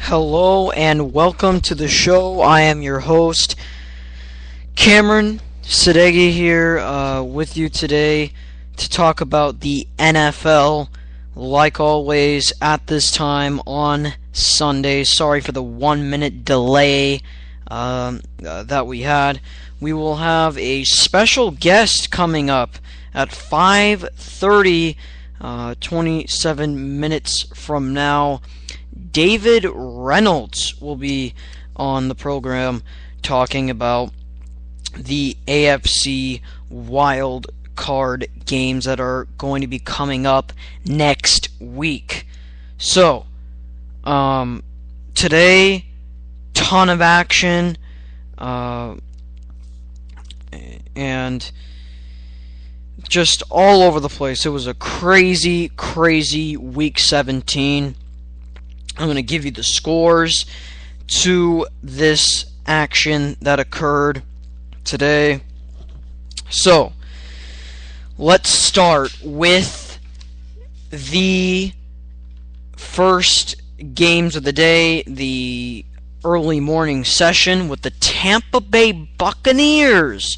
Hello and welcome to the show. I am your host, Cameron Sadeghi here with you today to talk about the NFL, like always at this time on Sunday. Sorry for the 1 minute delay that we had. We will have a special guest coming up at 5:30, 27 minutes from now. David Reynolds will be on the program talking about the AFC wild card games that are going to be coming up next week. So, today, ton of action, and just all over the place. It was a crazy week 17. I'm going to give you the scores to this action that occurred today. So, let's start with the first games of the day, the early morning session with the Tampa Bay Buccaneers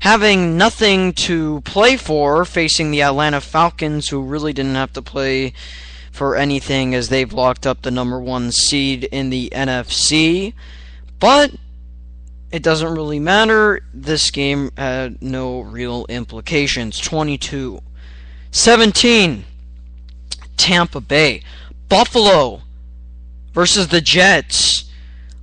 having nothing to play for, facing the Atlanta Falcons, who really didn't have to play for anything as they've locked up the number one seed in the NFC. But it doesn't really matter. This game had no real implications. 22-17, Tampa Bay. Buffalo versus the Jets.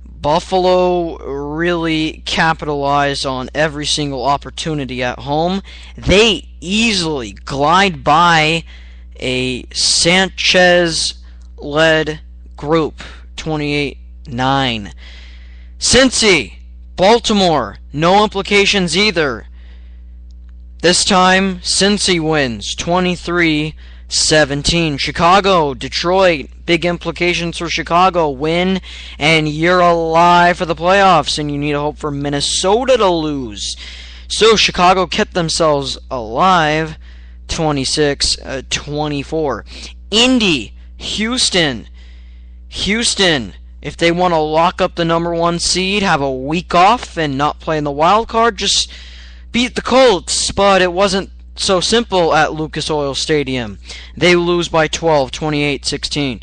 Buffalo really capitalized on every single opportunity at home. They easily glide by a Sanchez-led group, 28-9. Cincy, Baltimore, no implications either. This time, Cincy wins, 23-17. Chicago, Detroit, big implications for Chicago. Win, and you're alive for the playoffs, and you need to hope for Minnesota to lose. So Chicago kept themselves alive, 26-24. Indy, Houston, if they want to lock up the number one seed, have a week off and not play in the wild card, just beat the Colts. But it wasn't so simple at Lucas Oil Stadium. They lose by 12, 28-16.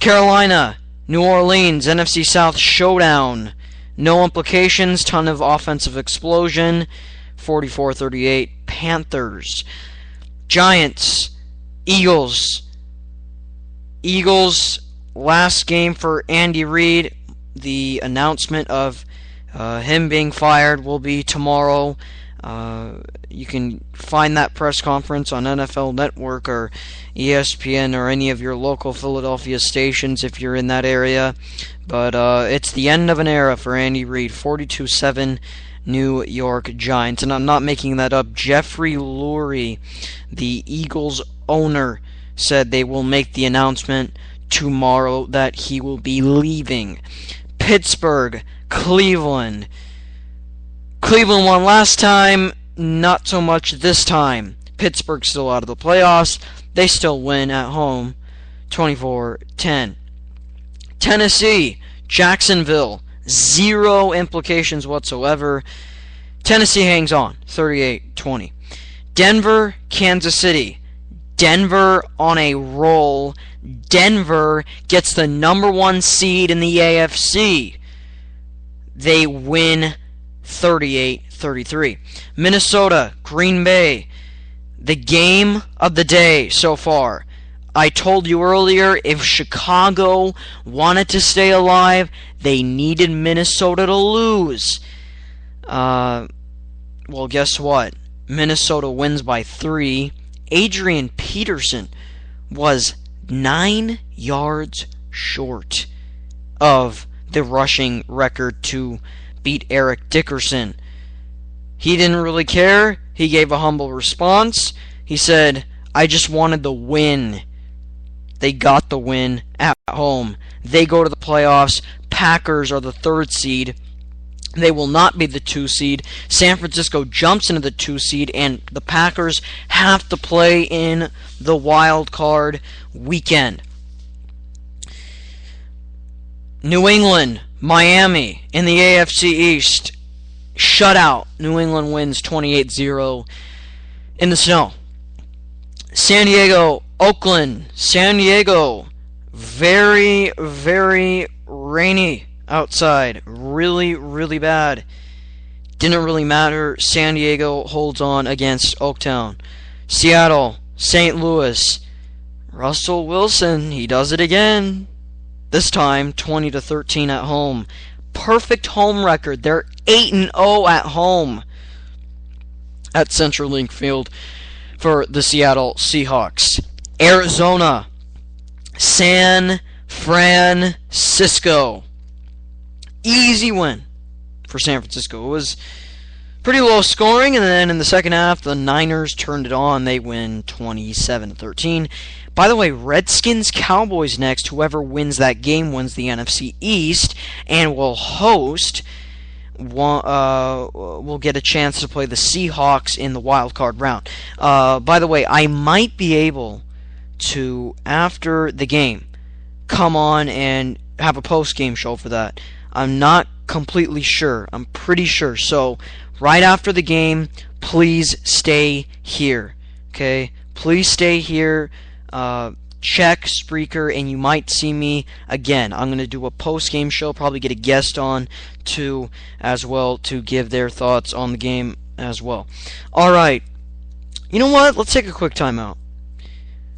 Carolina, New Orleans, NFC South showdown. No implications, ton of offensive explosion, 44-38. Panthers, Giants, Eagles, last game for Andy Reid. The announcement of him being fired will be tomorrow. You can find that press conference on NFL Network or ESPN or any of your local Philadelphia stations if you're in that area. But it's the end of an era for Andy Reid. 42-7 New York Giants. And I'm not making that up. Jeffrey Lurie, the Eagles owner, said they will make the announcement tomorrow that he will be leaving. Pittsburgh, Cleveland. Cleveland won last time, not so much this time. Pittsburgh's still out of the playoffs. They still win at home, 24-10. Tennessee, Jacksonville, zero implications whatsoever. Tennessee hangs on, 38-20. Denver, Kansas City. Denver on a roll. Denver gets the number one seed in the AFC. They win 38-33. Minnesota, Green Bay. The game of the day so far. I told you earlier, if Chicago wanted to stay alive, they needed Minnesota to lose. Well, guess what? Minnesota wins by 3. Adrian Peterson was 9 yards short of the rushing record to beat Eric Dickerson. He didn't really care. He gave a humble response. He said, I just wanted the win. They got the win at home. They go to the playoffs. Packers are the 3rd seed. They will not be the 2 seed. San Francisco jumps into the 2 seed, and the Packers have to play in the wild card weekend. New England, Miami in the AFC East. Shutout. New England wins 28-0 in the snow. San Diego, Oakland. San Diego, very, very rainy outside. Really, really bad. Didn't really matter. San Diego holds on against Oaktown. Seattle, St. Louis. Russell Wilson, he does it again. This time, 20-13 at home. Perfect home record. They're 8-0 at home at CenturyLink Field for the Seattle Seahawks. Arizona, San Francisco. Easy win for San Francisco. It was pretty low scoring, and then in the second half, the Niners turned it on. They win 27-13. By the way, Redskins Cowboys next. Whoever wins that game wins the NFC East and will host. Will get a chance to play the Seahawks in the wild card round. By the way, I might be able to, after the game, come on and have a post-game show for that. I'm not completely sure. I'm pretty sure. So, right after the game, please stay here. Okay? Please stay here. Check Spreaker, and you might see me again. I'm going to do a post-game show, probably get a guest on too, as well, to give their thoughts on the game as well. Alright, you know what? Let's take a quick timeout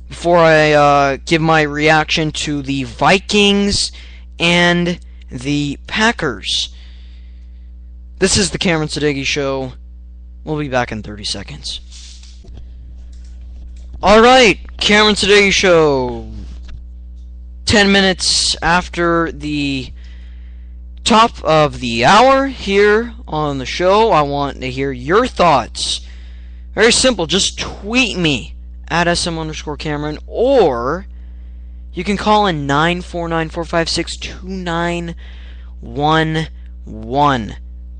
before I give my reaction to the Vikings and the Packers. This is the Cameron Sadeghi Show. We'll be back in 30 seconds. Alright, Cameron Sadeghi Show. 10 minutes after the top of the hour here on the show. I want to hear your thoughts. Very simple, just tweet me at SM_Cameron, or you can call in 949-456-2911.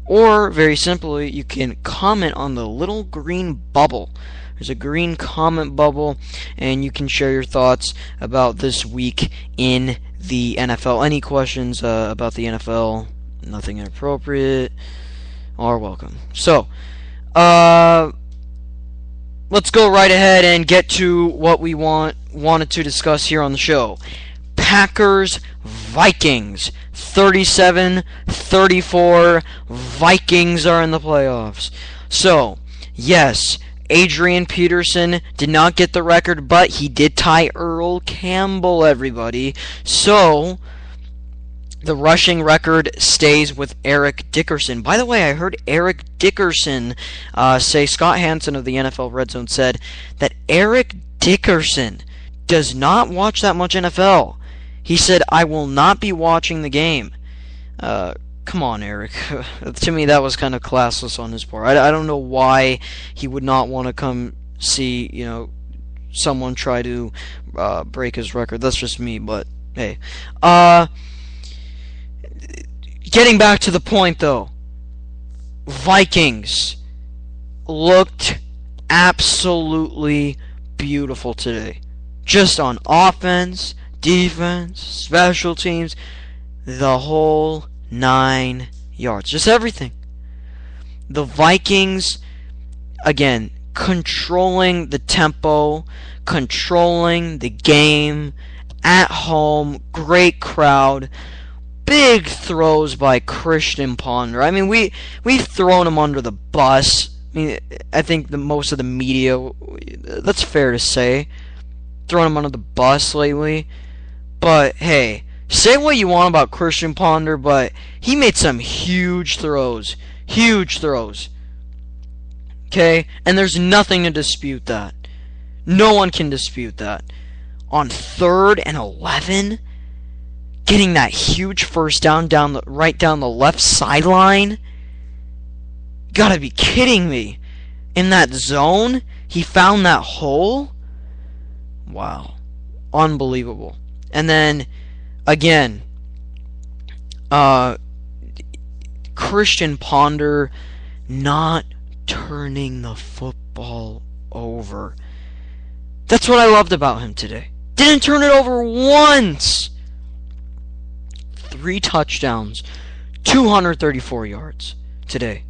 Or, very simply, you can comment on the little green bubble. There's a green comment bubble, and you can share your thoughts about this week in the NFL. Any questions about the NFL, nothing inappropriate, are welcome. So, let's go right ahead and get to what we wanted to discuss here on the show. Packers, Vikings, 37-34. Vikings are in the playoffs. So, yes, Adrian Peterson did not get the record, but he did tie Earl Campbell, everybody. So, the rushing record stays with Eric Dickerson. By the way, I heard Eric Dickerson say, Scott Hansen of the NFL Red Zone said that Eric Dickerson does not watch that much NFL. He said, I will not be watching the game. Come on, Eric. To me, that was kind of classless on his part. I don't know why he would not want to come see, someone try to break his record. That's just me, but hey. Getting back to the point, though. Vikings looked absolutely beautiful today. Just on offense, defense, special teams, the whole 9 yards. Just everything. The Vikings, again, controlling the tempo, controlling the game, at home, great crowd, big throws by Christian Ponder. I mean, we've thrown him under the bus. I mean, I think most of the media, that's fair to say, thrown him under the bus lately. But, hey, say what you want about Christian Ponder, but he made some huge throws. Huge throws. Okay? And there's nothing to dispute that. No one can dispute that. On 3rd and 11, getting that huge first down right down the left sideline. Gotta be kidding me. In that zone, he found that hole. Wow. Unbelievable. And then, again, Christian Ponder not turning the football over. That's what I loved about him today. Didn't turn it over once. 3 touchdowns, 234 yards today.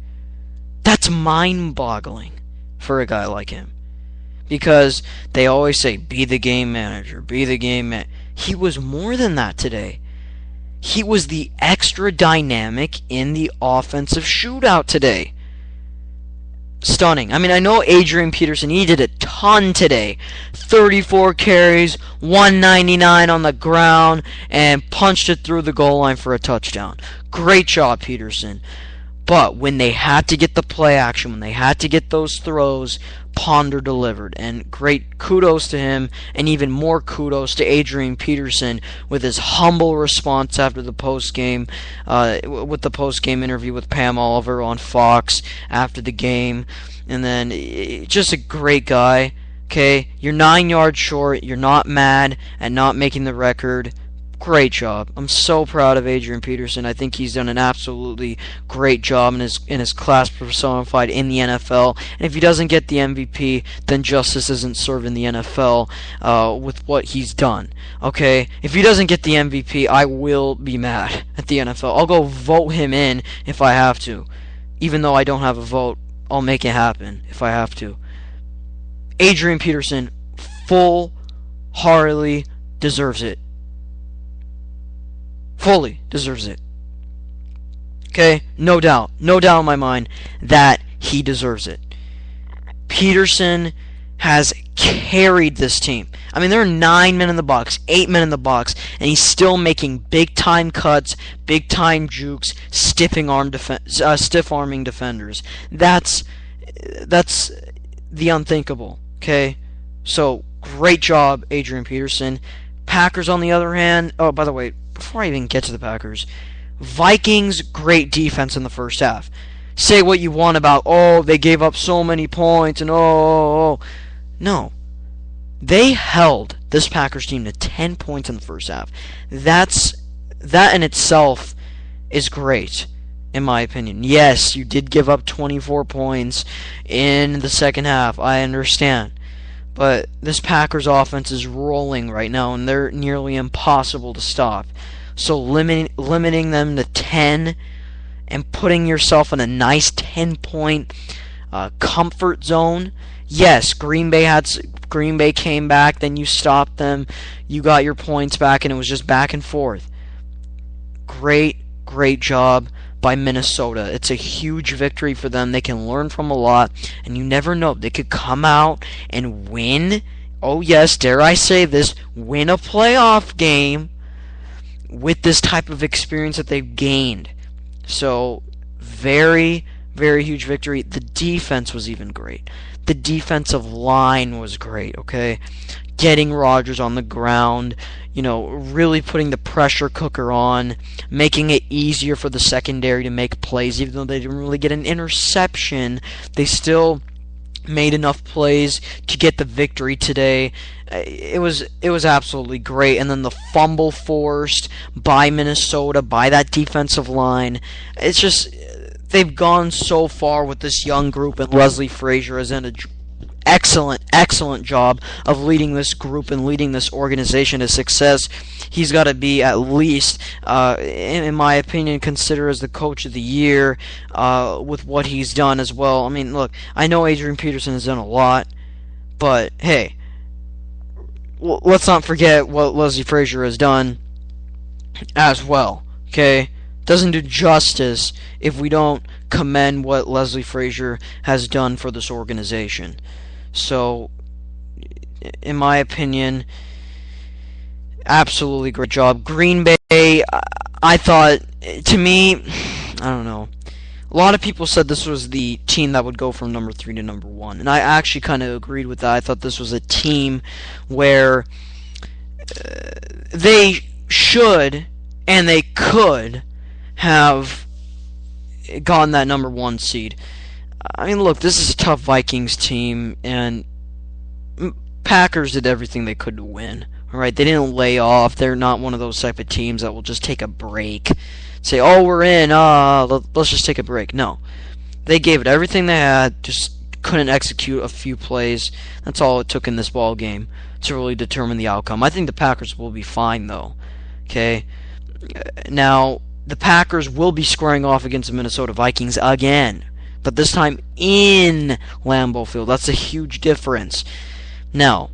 That's mind-boggling for a guy like him. Because they always say, be the game manager, be the game manager. He was more than that today. He was the extra dynamic in the offensive shootout today. Stunning. I mean, I know Adrian Peterson, he did a ton today. 34 carries, 199 on the ground, and punched it through the goal line for a touchdown. Great job, Peterson. But when they had to get the play action, when they had to get those throws, Ponder delivered. And great kudos to him, and even more kudos to Adrian Peterson with his humble response after the post-game, with the post-game interview with Pam Oliver on Fox after the game. And then, just a great guy. Okay, you're 9 yards short. You're not mad at not making the record. Great job. I'm so proud of Adrian Peterson. I think he's done an absolutely great job in his class personified in the NFL. And if he doesn't get the MVP, then justice isn't served in the NFL with what he's done. Okay? If he doesn't get the MVP, I will be mad at the NFL. I'll go vote him in if I have to. Even though I don't have a vote, I'll make it happen if I have to. Adrian Peterson full-heartedly deserves it. Fully deserves it. Okay? No doubt. No doubt in my mind that he deserves it. Peterson has carried this team. I mean, there are 9 men in the box, 8 men in the box, and he's still making big-time cuts, big-time jukes, stiff-arming defenders. That's the unthinkable. Okay? So, great job, Adrian Peterson. Packers, on the other hand... Oh, by the way, before I even get to the Packers, Vikings, great defense in the first half. Say what you want about, oh, they gave up so many points, and oh. No. They held this Packers team to 10 points in the first half. That in itself is great, in my opinion. Yes, you did give up 24 points in the second half. I understand. But this Packers offense is rolling right now, and they're nearly impossible to stop. So limiting them to 10 and putting yourself in a nice 10-point comfort zone. Yes, Green Bay came back, then you stopped them. You got your points back, and it was just back and forth. Great job by Minnesota. It's a huge victory for them. They can learn from a lot, and you never know. They could come out and win. Oh yes, dare I say this, win a playoff game with this type of experience that they've gained. So, very huge victory. The defense was even great. The defensive line was great, okay? Getting Rodgers on the ground, really putting the pressure cooker on, making it easier for the secondary to make plays. Even though they didn't really get an interception, they still made enough plays to get the victory today. It was absolutely great. And then the fumble forced by Minnesota, by that defensive line. It's just, they've gone so far with this young group, and Leslie Frazier has done an excellent job of leading this group and leading this organization to success. He's got to be at least, in my opinion, considered as the coach of the year with what he's done as well. I mean, look, I know Adrian Peterson has done a lot, but hey, let's not forget what Leslie Frazier has done as well, okay? Doesn't do justice if we don't commend what Leslie Frazier has done for this organization. So, in my opinion, absolutely great job. Green Bay, I thought, to me, I don't know. A lot of people said this was the team that would go from number 3 to number 1. And I actually kind of agreed with that. I thought this was a team where they should and they could have gotten that number 1 seed. I mean, look, this is a tough Vikings team, and Packers did everything they could to win. All right, they didn't lay off. They're not one of those type of teams that will just take a break. Say, oh, we're in, let's just take a break. No. They gave it everything they had, just couldn't execute a few plays. That's all it took in this ball game to really determine the outcome. I think the Packers will be fine, though. Okay? Now, the Packers will be squaring off against the Minnesota Vikings again, but this time in Lambeau Field. That's a huge difference. Now,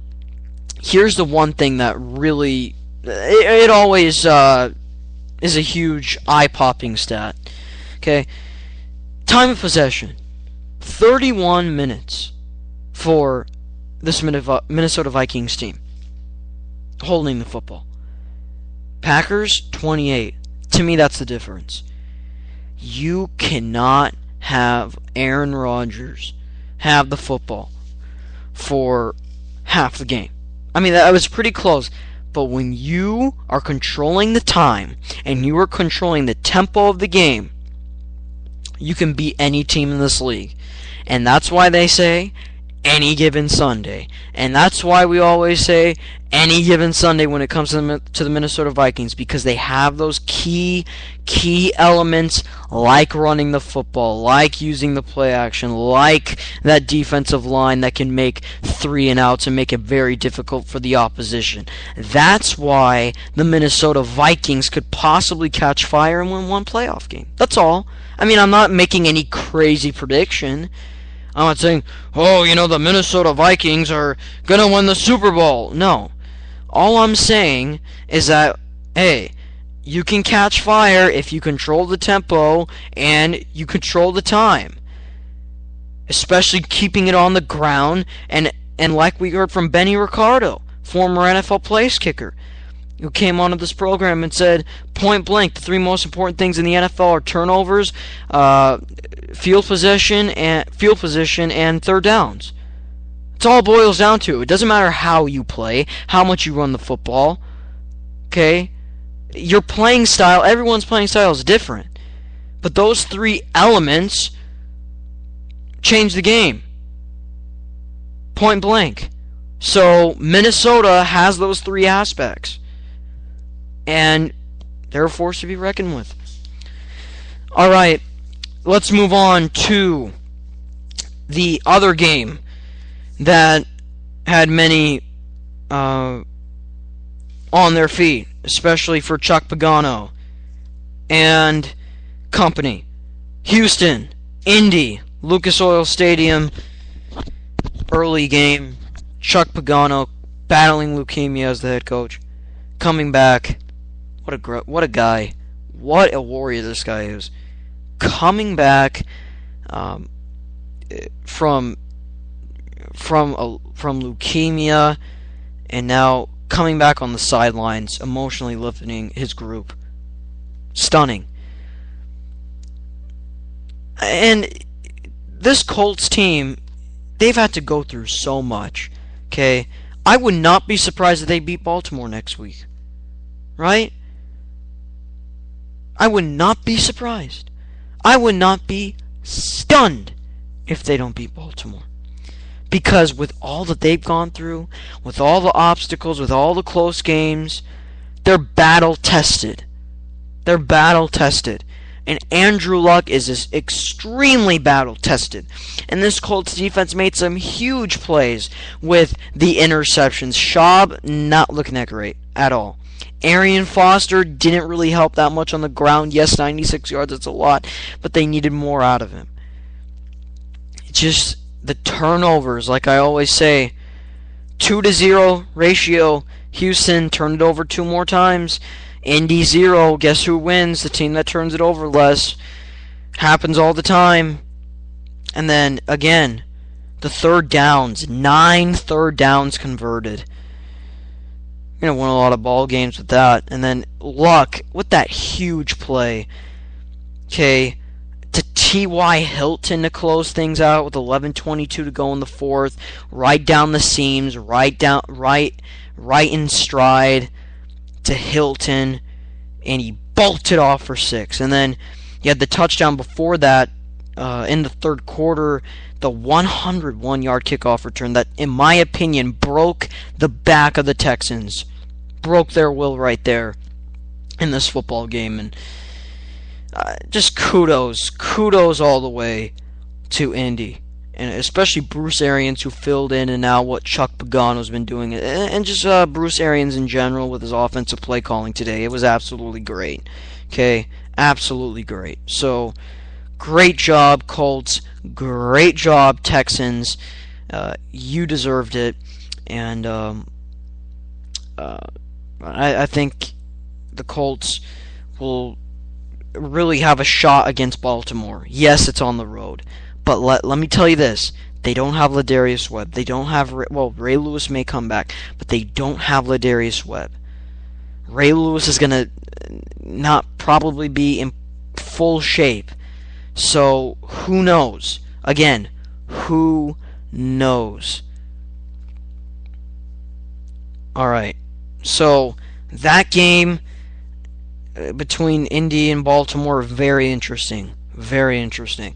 here's the one thing that really, it always is a huge eye-popping stat. Okay, time of possession, 31 minutes for this Minnesota Vikings team holding the football. Packers, 28. To me, that's the difference. You cannot have Aaron Rodgers have the football for half the game. I mean, that was pretty close. But when you are controlling the time and you are controlling the tempo of the game, you can beat any team in this league. And that's why they say any given Sunday. And that's why we always say any given Sunday when it comes to the Minnesota Vikings, because they have those key elements like running the football, like using the play action, like that defensive line that can make 3 and outs and make it very difficult for the opposition. That's why the Minnesota Vikings could possibly catch fire and win one playoff game. That's all. I mean, I'm not making any crazy prediction. I'm not saying, the Minnesota Vikings are going to win the Super Bowl. No. All I'm saying is that, hey, you can catch fire if you control the tempo and you control the time. Especially keeping it on the ground, and like we heard from Benny Ricardo, former NFL place kicker, who came onto this program and said, point blank, the 3 most important things in the NFL are turnovers, field position, and third downs. It's all it boils down to. It doesn't matter how you play, how much you run the football. Okay? Your playing style, everyone's playing style is different. But those 3 elements change the game. Point blank. So Minnesota has those 3 aspects. And they're a force to be reckoned with. Alright, let's move on to the other game that had many on their feet, especially for Chuck Pagano and company. Houston, Indy, Lucas Oil Stadium, early game. Chuck Pagano battling leukemia as the head coach, coming back. What a guy! What a warrior this guy is. Coming back from leukemia, and now coming back on the sidelines, emotionally lifting his group. Stunning. And this Colts team, they've had to go through so much. Okay, I would not be surprised if they beat Baltimore next week. Right? I would not be surprised. I would not be stunned if they don't beat Baltimore. Because with all that they've gone through, with all the obstacles, with all the close games, they're battle tested. They're battle tested. And Andrew Luck is extremely battle tested. And this Colts defense made some huge plays with the interceptions. Schaub not looking that great at all. Arian Foster didn't really help that much on the ground. Yes, 96 yards, that's a lot, but they needed more out of him. Just the turnovers, like I always say, 2-0 ratio. Houston turned it over 2 more times. Indy 0. Guess who wins? The team that turns it over less. Happens all the time. And then, again, the third downs. 9 third downs converted. You're going to win a lot of ball games with that. And then Luck with that huge play. Okay, to T.Y. Hilton to close things out with 11:22 to go in the fourth. Right down the seams, right in stride to Hilton, and he bolted off for 6. And then you had the touchdown before that in the third quarter, the 101-yard kickoff return that, in my opinion, broke the back of the Texans. Broke their will right there in this football game. And just kudos all the way to Indy. and especially Bruce Arians, who filled in and out what Chuck Pagano's been doing, and just Bruce Arians in general with his offensive play calling today. It was absolutely great. Okay, absolutely great. So, great job, Colts. Great job, Texans. You deserved it, and I think the Colts will really have a shot against Baltimore. Yes, it's on the road, but let me tell you this: they don't have Ladarius Webb. They don't have Ray Lewis may come back, but they don't have Ladarius Webb. Ray Lewis is gonna not probably be in full shape, so who knows? Again, who knows? All right, so that game between Indy and Baltimore, very interesting. Very interesting.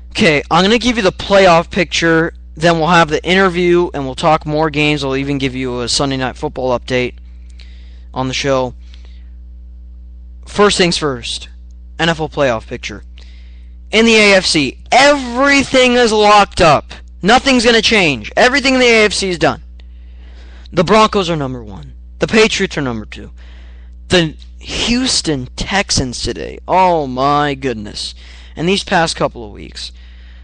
Okay, I'm going to give you the playoff picture, then we'll have the interview, and we'll talk more games. I'll even give you a Sunday Night Football update on the show. First things first, NFL playoff picture. In the AFC, everything is locked up. Nothing's going to change. Everything in the AFC is done. The Broncos are number 1. The Patriots are number 2. The Houston Texans today, oh my goodness. And these past couple of weeks,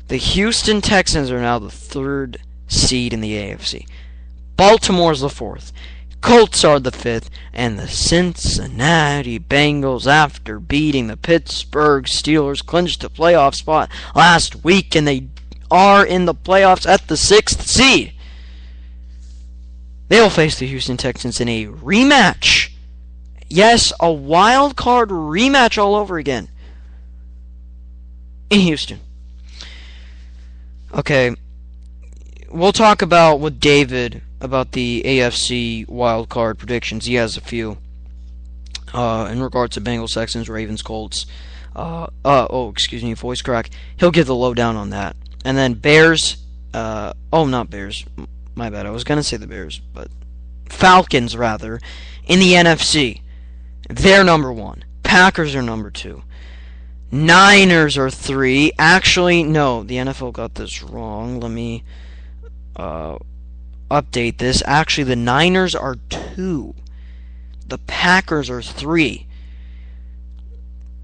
the Houston Texans are now the 3rd seed in the AFC. Baltimore's the 4th. Colts are the 5th. And the Cincinnati Bengals, after beating the Pittsburgh Steelers, clinched the playoff spot last week, and they are in the playoffs at the 6th seed. They will face the Houston Texans in a rematch. Yes, a wild card rematch all over again in Houston. Okay, we'll talk with David about the AFC wild card predictions. He has a few in regards to Bengals, Texans, Ravens, Colts. Excuse me, voice crack. He'll give the lowdown on that. And then Bears. Not Bears. My bad. I was gonna say the Bears, but Falcons rather in the NFC. They're number 1. Packers are number 2. Niners are 3. Actually, no, the NFL got this wrong. Let me update this. Actually, the Niners are 2. The Packers are 3.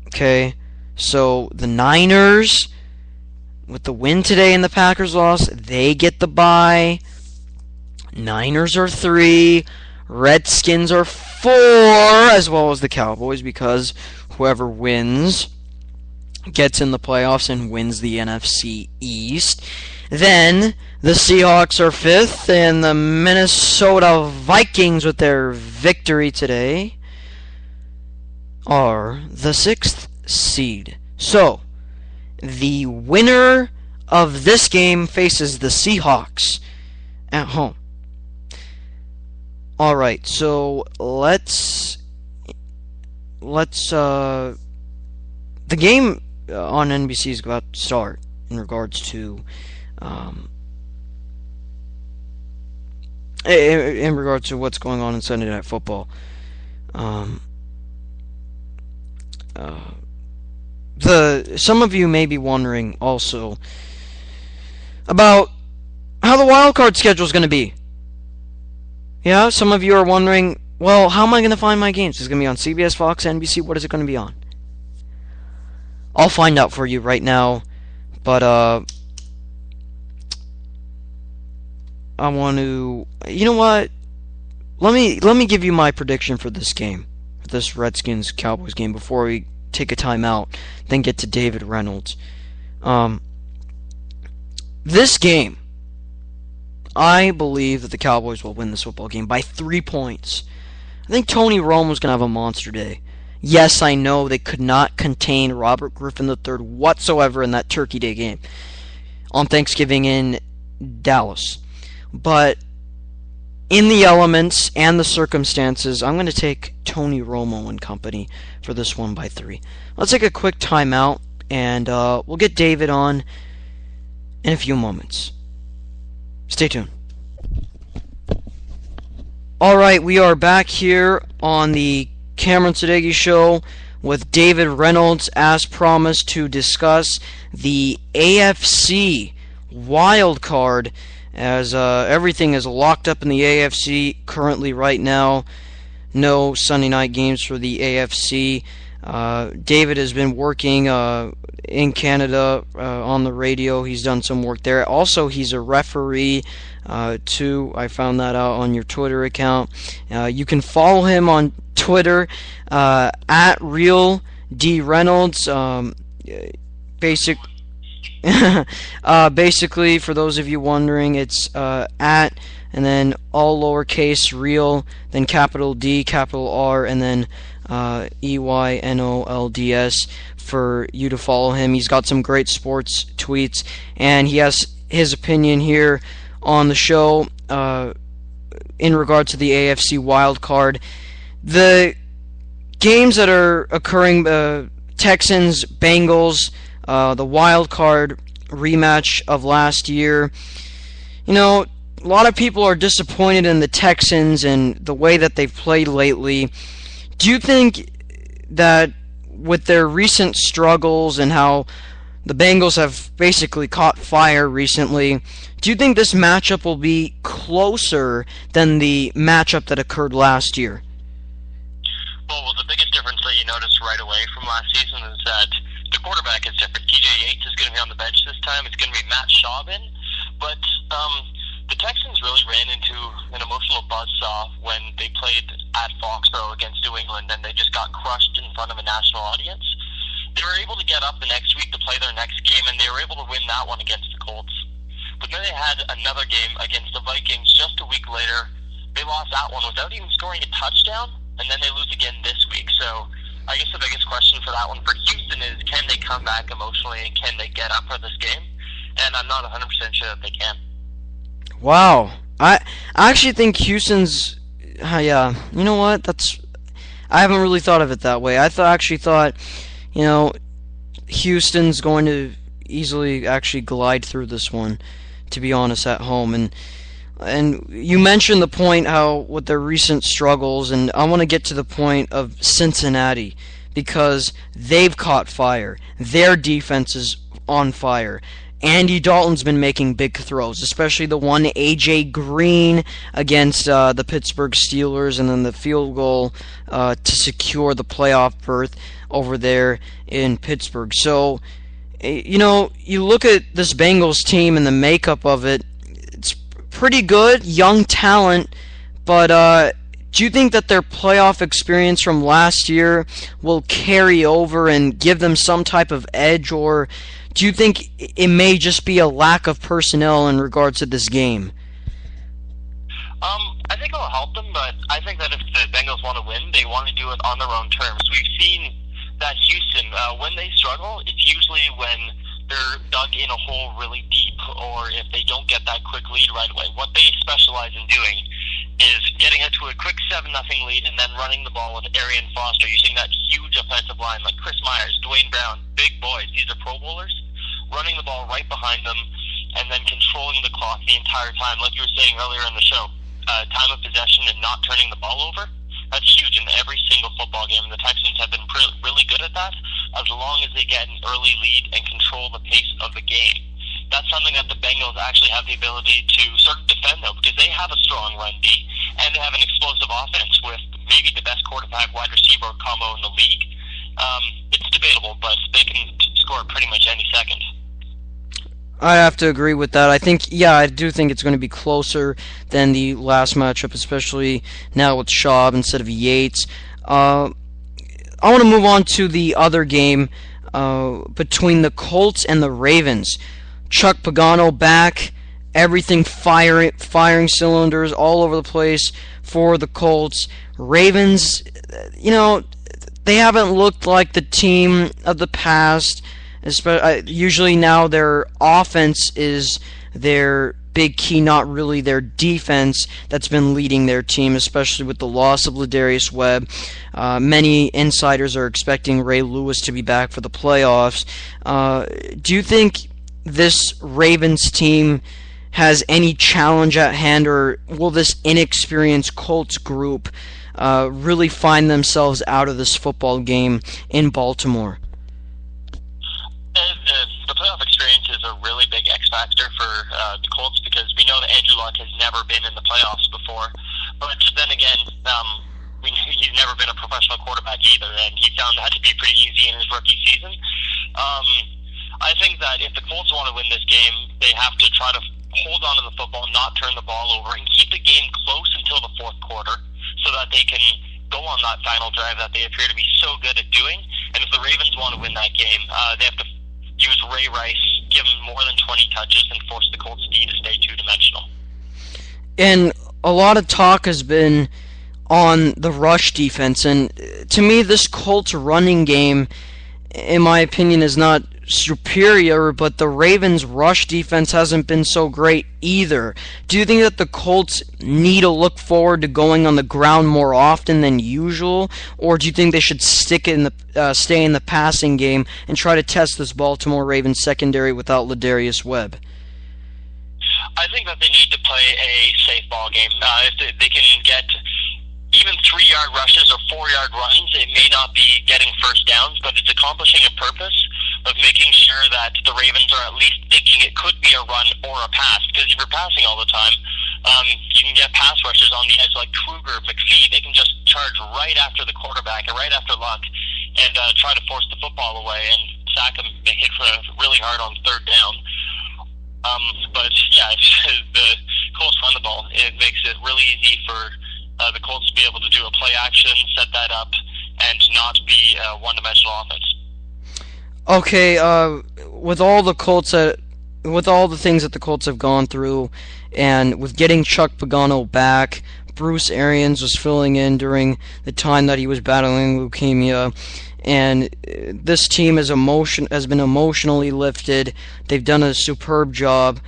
Okay, so the Niners, with the win today and the Packers loss, they get the bye. Niners are 3. Redskins are 4, as well as the Cowboys, because whoever wins gets in the playoffs and wins the NFC East. Then the Seahawks are 5th, and the Minnesota Vikings, with their victory today, are the 6th seed. So, the winner of this game faces the Seahawks at home. Alright, so let's the game on NBC is about to start in regards to in regards to what's going on in Sunday Night Football. Some of you may be wondering also about how the wild card schedule is going to be. Yeah, some of you are wondering, well, how am I going to find my games? Is it going to be on CBS, Fox, NBC? What is it going to be on? I'll find out for you right now, but I want to, you know what? Let me give you my prediction for this game, for this Redskins Cowboys game, before we take a timeout, then get to David Reynolds. This game, I believe that the Cowboys will win this football game by 3 points. I think Tony Romo's going to have a monster day. Yes, I know they could not contain Robert Griffin III whatsoever in that Turkey Day game on Thanksgiving in Dallas. But in the elements and the circumstances, I'm going to take Tony Romo and company for this one by 3. Let's take a quick timeout, and we'll get David on in a few moments. Stay tuned. Alright, we are back here on the Cameron Sadeghi Show with David Reynolds, as promised, to discuss the AFC wild card, as everything is locked up in the AFC currently right now. No Sunday night games for the AFC. David has been working in Canada on the radio. He's done some work there. Also, he's a referee too. I found that out on your Twitter account. You can follow him on Twitter at Real D Reynolds. Basically, for those of you wondering, it's at and then all lowercase real, then capital D, capital R, and then EYNOLDS for you to follow him. He's got some great sports tweets, and he has his opinion here on the show in regard to the AFC wild card. The games that are occurring, Texans, Bengals, the wild card rematch of last year. You know, a lot of people are disappointed in the Texans and the way that they've played lately. Do you think that with their recent struggles and how the Bengals have basically caught fire recently, do you think this matchup will be closer than the matchup that occurred last year? Well, the biggest difference that you notice right away from last season is that the quarterback is different. TJ Yates is going to be on the bench this time. It's going to be Matt Schaub. But the Texans really ran into an emotional buzzsaw when they played at Foxborough against New England, and they just got crushed in front of a national audience. They were able to get up the next week to play their next game, and they were able to win that one against the Colts. But then they had another game against the Vikings just a week later. They lost that one without even scoring a touchdown, and then they lose again this week. So I guess the biggest question for that one for Houston is, can they come back emotionally, and can they get up for this game? And I'm not 100% sure that they can. Wow. I actually think Houston's... yeah, you know what? I haven't really thought of it that way. I actually thought, you know, Houston's going to easily actually glide through this one, to be honest, at home. And you mentioned the point how with their recent struggles, and I want to get to the point of Cincinnati, because they've caught fire. Their defense is on fire. Andy Dalton's been making big throws, especially the one A.J. Green against the Pittsburgh Steelers, and then the field goal to secure the playoff berth over there in Pittsburgh. So, you know, you look at this Bengals team and the makeup of it, it's pretty good, young talent, but do you think that their playoff experience from last year will carry over and give them some type of edge, or do you think it may just be a lack of personnel in regards to this game? I think it'll help them, but I think that if the Bengals want to win, they want to do it on their own terms. We've seen that Houston, when they struggle, it's usually when they're dug in a hole really deep, or if they don't get that quick lead right away. What they specialize in doing is getting into a quick 7-0 lead and then running the ball with Arian Foster, using that huge offensive line like Chris Myers, Dwayne Brown, big boys. These are Pro Bowlers. Running the ball right behind them and then controlling the clock the entire time. Like you were saying earlier in the show, time of possession and not turning the ball over, that's huge in every single football game. And the Texans have been really good at that as long as they get an early lead and control the pace of the game. That's something that the Bengals actually have the ability to sort of defend, though, because they have a strong run D, and they have an explosive offense with maybe the best quarterback wide receiver combo in the league. It's debatable, but they can score pretty much any second. I have to agree with that. I do think it's going to be closer than the last matchup, especially now with Schaub instead of Yates. I want to move on to the other game between the Colts and the Ravens. Chuck Pagano back, everything firing cylinders all over the place for the Colts. Ravens, you know, they haven't looked like the team of the past. Usually now their offense is their big key, not really their defense that's been leading their team, especially with the loss of Ladarius Webb. Many insiders are expecting Ray Lewis to be back for the playoffs. Do you think this Ravens team has any challenge at hand, or will this inexperienced Colts group really find themselves out of this football game in Baltimore? The playoff experience is a really big X factor for the Colts, because we know that Andrew Luck has never been in the playoffs before. But then again, he's never been a professional quarterback either, and he found that to be pretty easy in his rookie season. I think that if the Colts want to win this game, they have to try to hold on to the football, not turn the ball over, and keep the game close until the fourth quarter, so that they can go on that final drive that they appear to be so good at doing. And if the Ravens want to win that game, they have to use Ray Rice, give him more than 20 touches, and force the Colts D to stay two-dimensional. And a lot of talk has been on the rush defense, and to me, this Colts running game, in my opinion, is not superior, but the Ravens' rush defense hasn't been so great either. Do you think that the Colts need to look forward to going on the ground more often than usual, or do you think they should stay in the passing game and try to test this Baltimore Ravens secondary without Ladarius Webb? I think that they need to play a safe ball game. If they can get even 3-yard rushes or 4-yard runs, it may not be getting first downs, but it's accomplishing a purpose of making sure that the Ravens are at least thinking it could be a run or a pass. Because if you're passing all the time, you can get pass rushers on the edge like Kruger, McPhee. They can just charge right after the quarterback or right after Luck and try to force the football away and sack him, hit really hard on third down. But yeah, if the Colts run the ball, it makes it really easy for the Colts to be able to do a play action, set that up, and not be a one-dimensional offense. Okay, with all the things that the Colts have gone through, and with getting Chuck Pagano back, Bruce Arians was filling in during the time that he was battling leukemia, and this team has been emotionally lifted. They've done a superb job.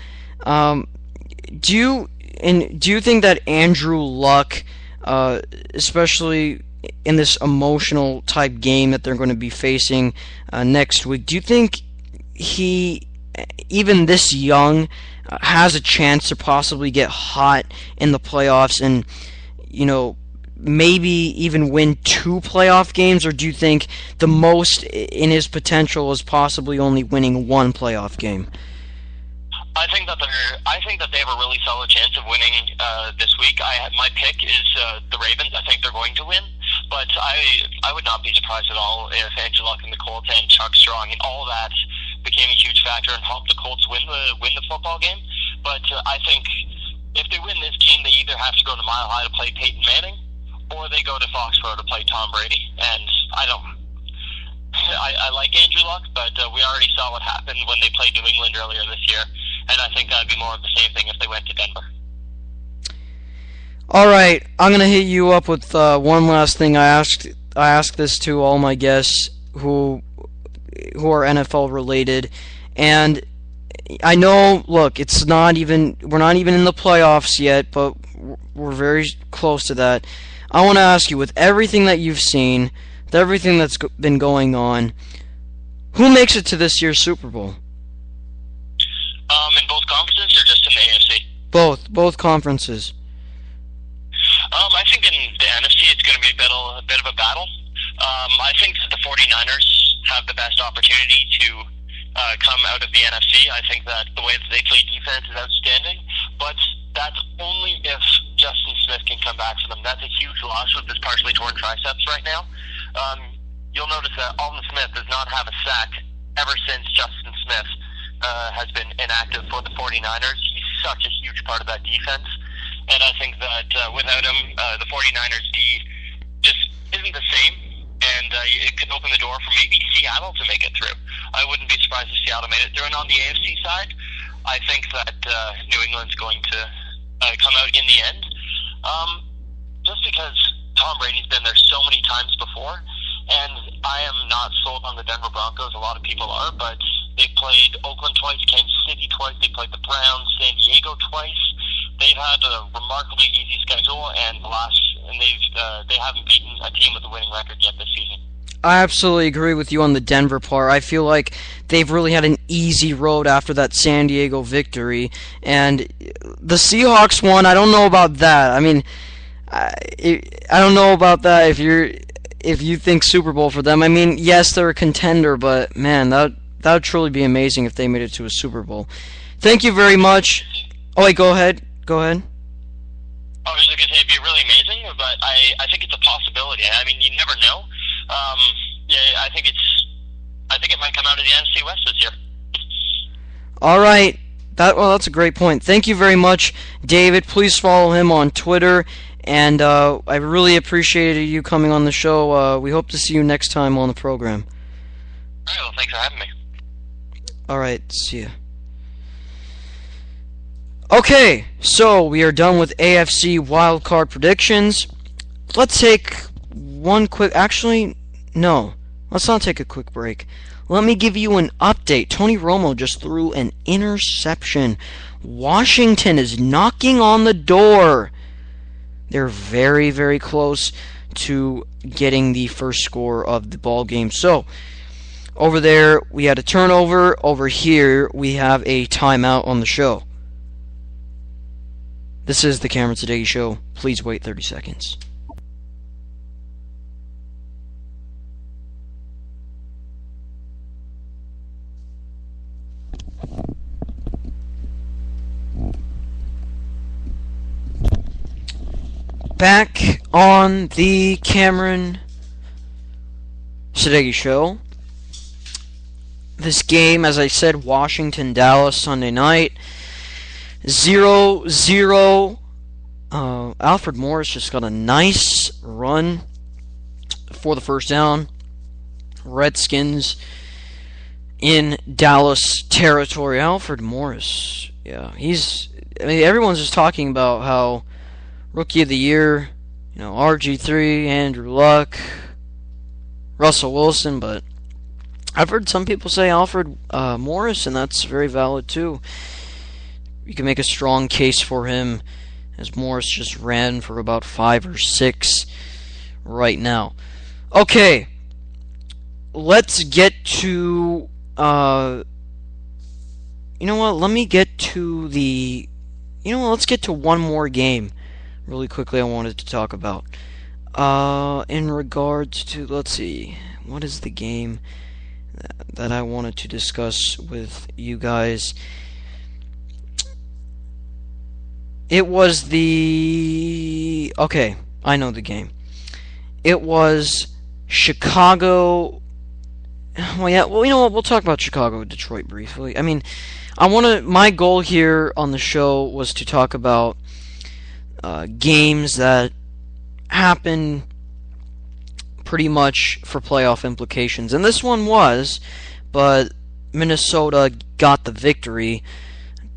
Do you think that Andrew Luck, especially in this emotional type game that they're going to be facing next week, do you think he, even this young, has a chance to possibly get hot in the playoffs and, maybe even win 2 playoff games? Or do you think the most in his potential is possibly only winning 1 playoff game? I think that they have a really solid chance of winning this week. My pick is the Ravens. I think they're going to win, but I would not be surprised at all if Andrew Luck and the Colts and Chuck Strong and all that became a huge factor and helped the Colts win the football game. But I think if they win this game, they either have to go to Mile High to play Peyton Manning, or they go to Foxborough to play Tom Brady. And I like Andrew Luck, but we already saw what happened when they played New England earlier this year. And I think that would be more of the same thing if they went to Denver. All right, I'm going to hit you up with one last thing. I asked this to all my guests who are NFL related, and I know, look, we're not even in the playoffs yet, but we're very close to that. I want to ask you, with everything that you've seen, with everything that's been going on, who makes it to this year's Super Bowl? In both conferences or just in the AFC? Both conferences. I think in the NFC it's going to be a bit of a battle. I think that the 49ers have the best opportunity to come out of the NFC. I think that the way that they play defense is outstanding, but that's only if Justin Smith can come back for them. That's a huge loss with his partially torn triceps right now. You'll notice that Alden Smith does not have a sack ever since Justin Smith has been inactive for the 49ers. He's such a huge part of that defense, and I think that without him, the 49ers D just isn't the same, and it could open the door for maybe Seattle to make it through. I wouldn't be surprised if Seattle made it through. And on the AFC side, I think that New England's going to come out in the end, just because Tom Brady's been there so many times before, and I am not sold on the Denver Broncos. A lot of people are, but they've played Oakland twice, Kansas City twice, they played the Browns, San Diego twice. They've had a remarkably easy schedule, and they haven't beaten a team with a winning record yet this season. I absolutely agree with you on the Denver part. I feel like they've really had an easy road after that San Diego victory, and the Seahawks one, I don't know about that. I mean, I don't know about that if you think Super Bowl for them. I mean, yes, they're a contender, but man, that would truly be amazing if they made it to a Super Bowl. Thank you very much. Oh wait, go ahead. Go ahead. I was just going to say it'd be really amazing, but I think it's a possibility. I mean, you never know. Yeah, I think it might come out of the NFC West this year. All right. That's a great point. Thank you very much, David. Please follow him on Twitter, and I really appreciated you coming on the show. We hope to see you next time on the program. All right, well, thanks for having me. All right, see ya. Okay, so we are done with AFC wildcard predictions. Let's take one quick... Actually, no. Let's not take a quick break. Let me give you an update. Tony Romo just threw an interception. Washington is knocking on the door. They're very, very close to getting the first score of the ball game. So, over there, we had a turnover. Over here, we have a timeout on the show. This is the Cameron Sadeghi Show. Please wait 30 seconds. Back on the Cameron Sadeghi Show. This game, as I said, Washington-Dallas Sunday night. 0-0. Alfred Morris just got a nice run for the first down. Redskins in Dallas territory. Alfred Morris, yeah, everyone's just talking about how Rookie of the Year, RG3, Andrew Luck, Russell Wilson, but I've heard some people say Alfred Morris, and that's very valid too. You can make a strong case for him, as Morris just ran for about 5 or 6 right now. Okay, let's get to, let's get to one more game really quickly I wanted to talk about. In regards to, let's see, what is the game that I wanted to discuss with you guys? It was okay, I know the game. It was Chicago. Well, yeah, well, you know what? We'll talk about Chicago and Detroit briefly. I mean, my goal here on the show was to talk about games that happen pretty much for playoff implications. And this one was, but Minnesota got the victory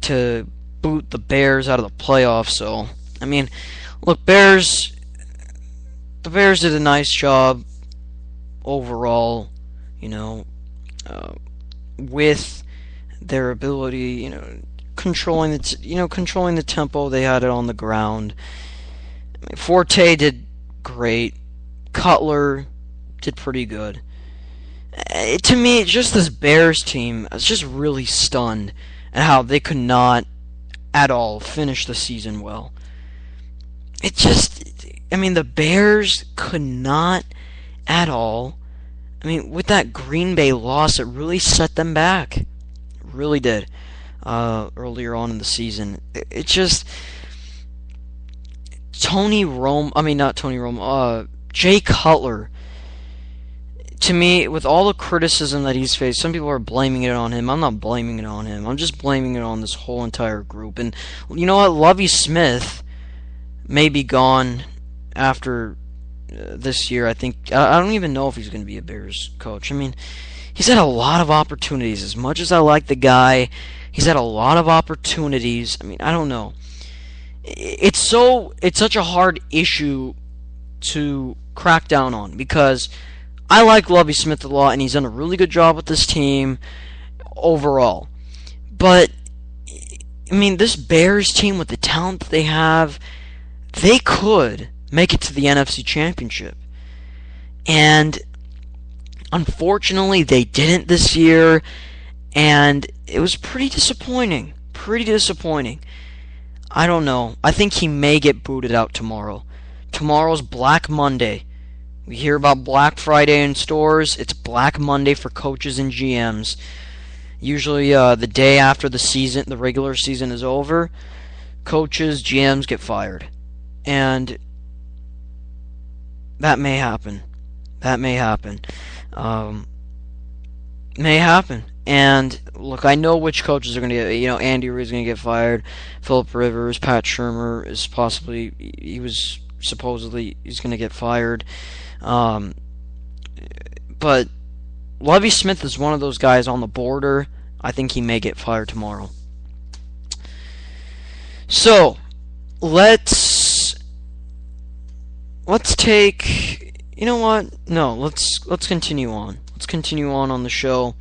to boot the Bears out of the playoffs. So, I mean, look, the Bears did a nice job overall, with their ability, controlling the tempo. They had it on the ground. I mean, Forte did great. Cutler did pretty good. To me, just this Bears team, I was just really stunned at how they could not at all finish the season well. The Bears could not at all. I mean, with that Green Bay loss, it really set them back. It really did. Earlier on in the season. It just... Jay Cutler, to me, with all the criticism that he's faced, some people are blaming it on him. I'm not blaming it on him. I'm just blaming it on this whole entire group. And you know what? Lovie Smith may be gone after this year. I don't even know if he's going to be a Bears coach. I mean, he's had a lot of opportunities. As much as I like the guy, he's had a lot of opportunities. I mean, I don't know. It's such a hard issue to crack down on, because I like Lovie Smith a lot, and he's done a really good job with this team overall. But, I mean, this Bears team, with the talent that they have, they could make it to the NFC Championship. And Unfortunately, they didn't this year, and it was pretty disappointing. Pretty disappointing. I don't know. I think he may get booted out tomorrow. Tomorrow's Black Monday. We hear about Black Friday in stores. It's Black Monday for coaches and GMs. Usually the day after the regular season is over, coaches, GMs get fired. And that may happen. That may happen. May happen. And look, I know which coaches are going to get. Andy Reid's going to get fired. Phillip Rivers, Pat Shurmur is supposedly he's going to get fired. But Lovie Smith is one of those guys on the border. I think he may get fired tomorrow. So let's take. You know what? No, let's continue on. Let's continue on the show.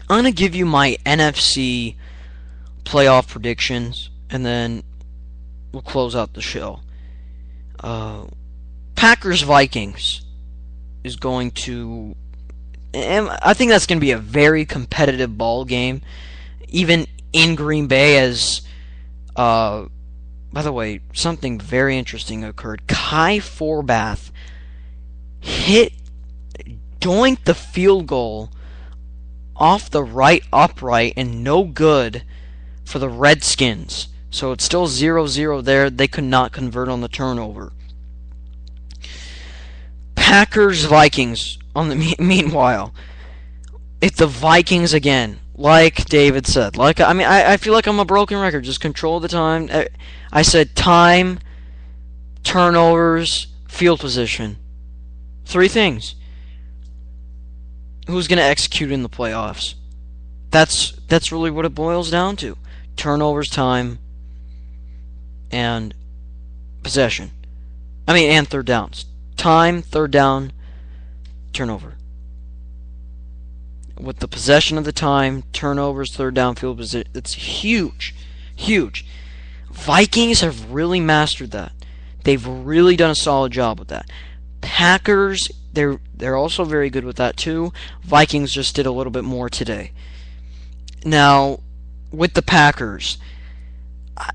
I'm going to give you my NFC playoff predictions, and then we'll close out the show. Packers-Vikings is going to... And I think that's going to be a very competitive ball game, even in Green Bay, as... by the way, something very interesting occurred. Kai Forbath doinked the field goal off the right upright and no good for the Redskins. So it's still 0-0 there. They could not convert on the turnover. Packers-Vikings on the meanwhile. It's the Vikings again. Like David said. I feel like I'm a broken record. Just control the time. I said time, turnovers, field position. 3 things. Who's going to execute in the playoffs? That's really what it boils down to. Turnovers, time, and possession. And third downs. Time, third down, turnover. With the possession of the time, turnovers, third down, field position, it's huge. Huge. Vikings have really mastered that. They've really done a solid job with that. Packers, they're also very good with that too. Vikings just did a little bit more today. Now, with the Packers,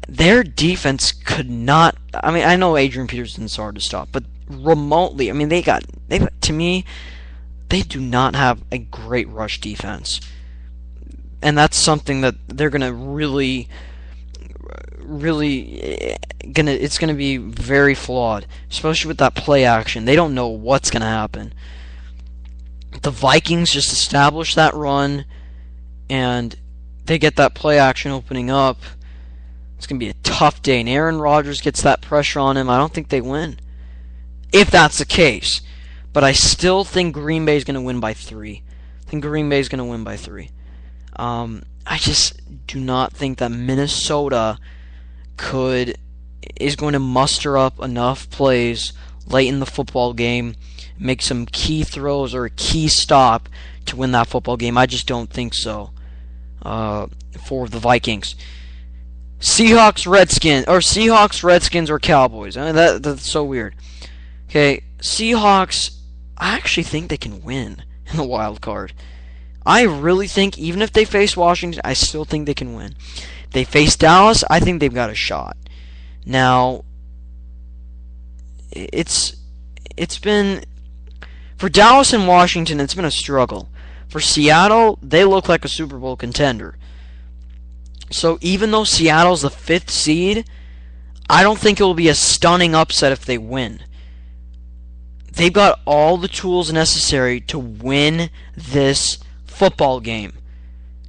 their defense could not... I know Adrian Peterson's hard to stop, but remotely, to me, they do not have a great rush defense. And that's something that they're going to really it's going to be very flawed, especially with that play action. They don't know what's going to happen. The Vikings just establish that run, and they get that play action opening up. It's going to be a tough day, and Aaron Rodgers gets that pressure on him. I don't think they win, if that's the case. But I still think Green Bay is going to win by 3. I just do not think that Minnesota is going to muster up enough plays late in the football game, make some key throws or a key stop to win that football game. I just don't think so for the Vikings. Seahawks, Redskins, or Cowboys. That's so weird. Okay, Seahawks, I actually think they can win in the wild card. I really think, even if they face Washington, I still think they can win. They face Dallas, I think they've got a shot. Now, it's been... For Dallas and Washington, it's been a struggle. For Seattle, they look like a Super Bowl contender. So even though Seattle's the 5th seed, I don't think it will be a stunning upset if they win. They've got all the tools necessary to win this football game.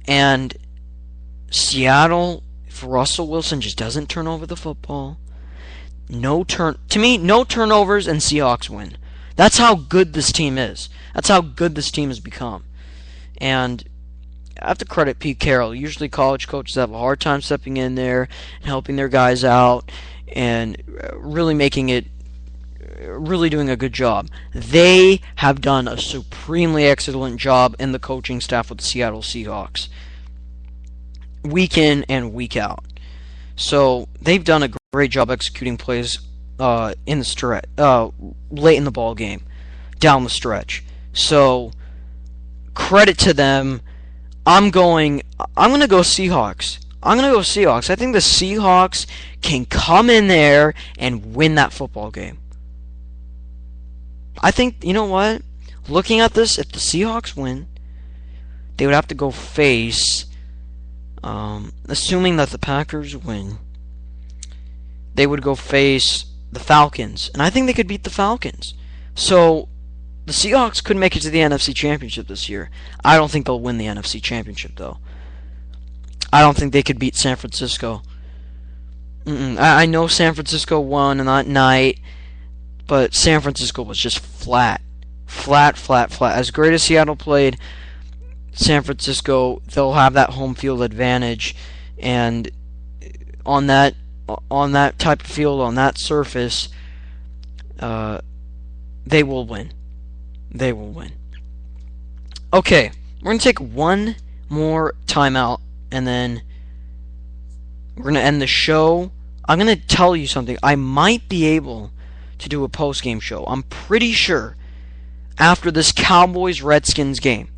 And Seattle, if Russell Wilson just doesn't turn over the football, no turnovers and Seahawks win. That's how good this team is. That's how good this team has become. And I have to credit Pete Carroll. Usually college coaches have a hard time stepping in there and helping their guys out and really doing a good job. They have done a supremely excellent job in the coaching staff with the Seattle Seahawks, week in and week out. So they've done a great job executing plays in the stretch, late in the ball game, down the stretch. So, credit to them. I'm going to go Seahawks. I'm going to go Seahawks. I think the Seahawks can come in there and win that football game. I think, you know what? Looking at this, if the Seahawks win, they would have to go face, assuming that the Packers win, they would go face the Falcons. And I think they could beat the Falcons. So, the Seahawks could make it to the NFC Championship this year. I don't think they'll win the NFC Championship, though. I don't think they could beat San Francisco. I know San Francisco won on that night, but San Francisco was just flat. Flat. As great as Seattle played, San Francisco, they'll have that home field advantage, and on that type of field, on that surface, they will win. They will win. Okay, we're going to take one more timeout, and then we're going to end the show. I'm going to tell you something. I might be able to do a post-game show. I'm pretty sure after this Cowboys-Redskins game.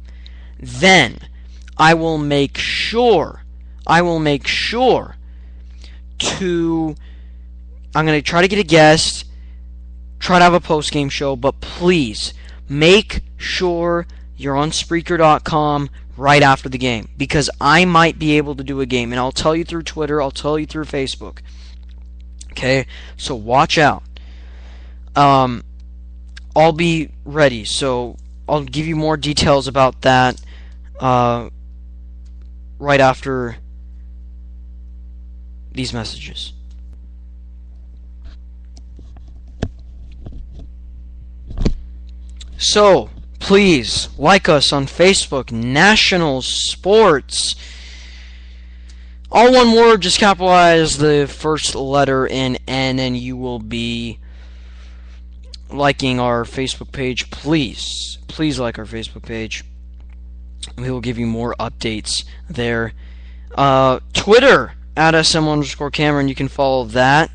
Then I will make sure to, I'm going to try to get a guest, try to have a post-game show, but please make sure you're on Spreaker.com right after the game, because I might be able to do a game, and I'll tell you through Twitter, I'll tell you through Facebook. Okay, so watch out. I'll be ready, so I'll give you more details about that right after these messages. So, please like us on Facebook, National Sports. All one word, just capitalize the first letter in N, and you will be liking our Facebook page. Please like our Facebook page. We will give you more updates there. Twitter, at SM_Cameron, you can follow that.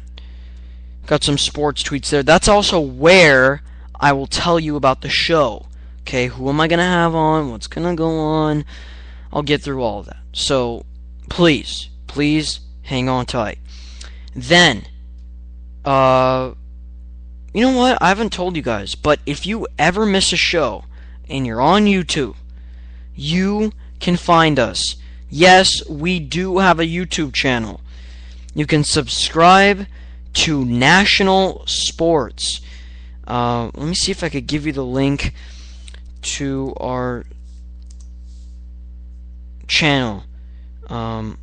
Got some sports tweets there. That's also where I will tell you about the show. Okay, who am I going to have on? What's going to go on? I'll get through all of that. So, please hang on tight. Then, you know what? I haven't told you guys, but if you ever miss a show and you're on YouTube, you can find us. Yes, we do have a YouTube channel. You can subscribe to National Sports. Let me see if I could give you the link to our channel. I'll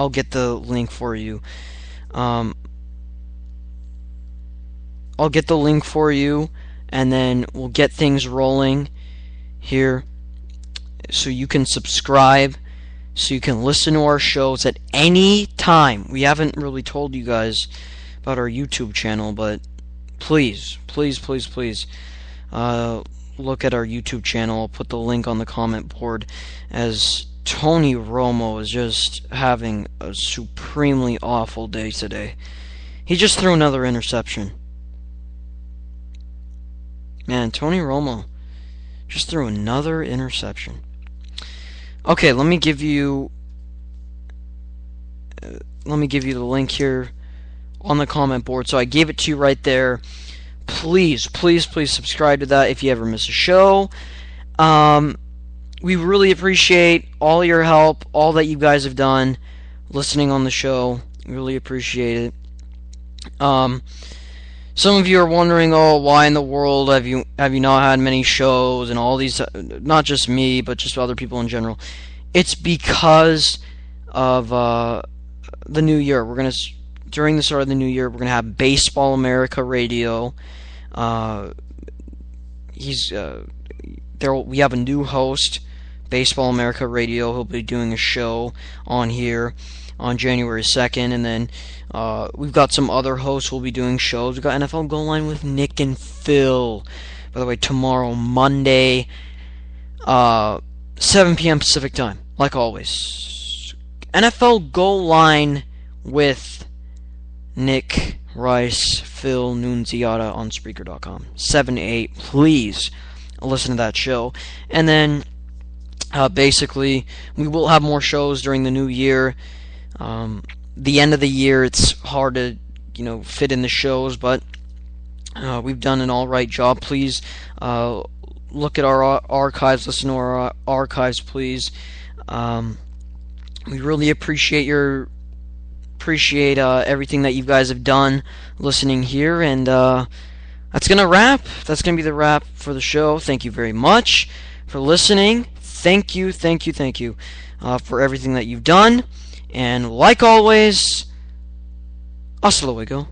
get the link for you. I'll get the link for you, and then we'll get things rolling here so you can subscribe, so you can listen to our shows at any time. We haven't really told you guys about our YouTube channel, but please look at our YouTube channel. I'll put the link on the comment board, as Tony Romo is just having a supremely awful day today. He just threw another interception. Man, Tony Romo just threw another interception. Okay, let me give you the link here on the comment board. So I gave it to you right there. Please subscribe to that if you ever miss a show. We really appreciate all your help, all that you guys have done listening on the show. We really appreciate it. Some of you are wondering, why in the world have you not had many shows and all these, not just me, but just other people in general. It's because of the new year. During the start of the new year, we're gonna have Baseball America Radio. We have a new host, Baseball America Radio. He'll be doing a show on here on January 2nd, and then we've got some other hosts who will be doing shows. We've got NFL Goal Line with Nick and Phil. By the way, tomorrow, Monday, 7 p.m. Pacific Time, like always. NFL Goal Line with Nick Rice, Phil, Nunziata on Spreaker.com. 7 to 8. Please listen to that show. And then, basically, we will have more shows during the new year. The end of the year, it's hard to, fit in the shows, but we've done an alright job. Please look at our archives, listen to our archives, please. We really appreciate everything that you guys have done listening here, and that's gonna wrap. That's gonna be the wrap for the show. Thank you very much for listening. Thank you for everything that you've done, and like always, hasta luego.